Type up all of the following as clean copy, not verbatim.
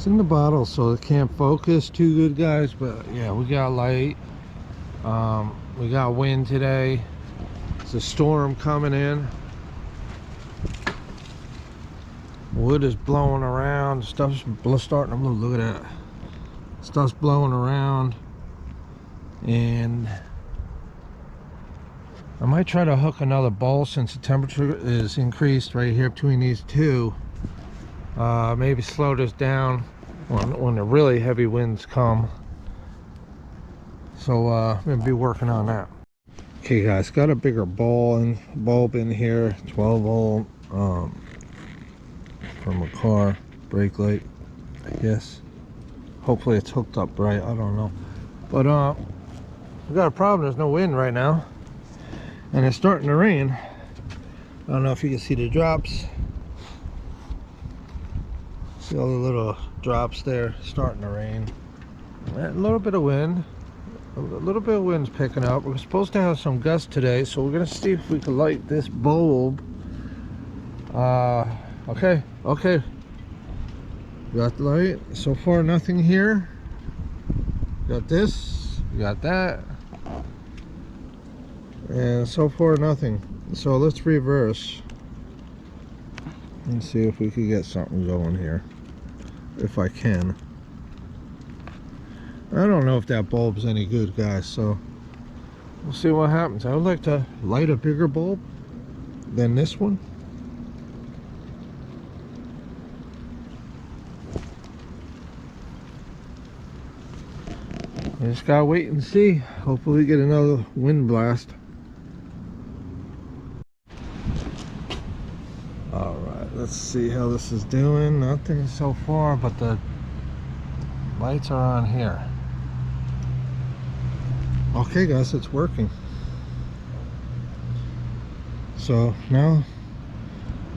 It's in the bottle, so it can't focus too good, guys. But yeah, we got light. We got wind today. It's a storm coming in. Wood is blowing around. Stuff's starting to look at that. Stuff's blowing around, and I might try to hook another bowl since the temperature is increased right here between these two. Maybe slow this down when the really heavy winds come. So I'm gonna be working on that. Okay, guys, got a bigger bulb in here, 12 volt from a car brake light, I guess. Hopefully it's hooked up right. I don't know, but we got a problem. There's no wind right now, and it's starting to rain. I don't know if you can see the drops. See all the little drops there? Starting to rain. A little bit of wind. A little bit of wind's picking up. We're supposed to have some gusts today, so we're gonna see if we can light this bulb. Okay. Got the light. So far, nothing here. Got this. Got that. And so far, nothing. So let's reverse and see if we can get something going here. If I can. I don't know if that bulb's any good, guys, so we'll see what happens. I would like to light a bigger bulb than this one. I just gotta wait and see. Hopefully we get another wind blast. Alright, let's see how this is doing. Nothing so far, but the lights are on here. Okay, guys, it's working. So now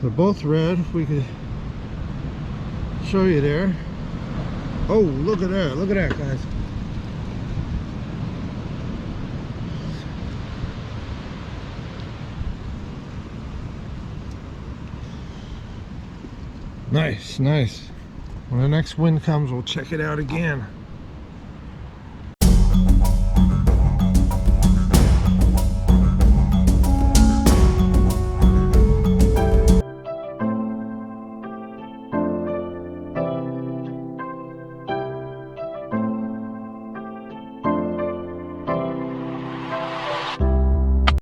they're both red. If we could show you there. Oh, look at that. Look at that, guys. Nice. When the next wind comes, we'll check it out again.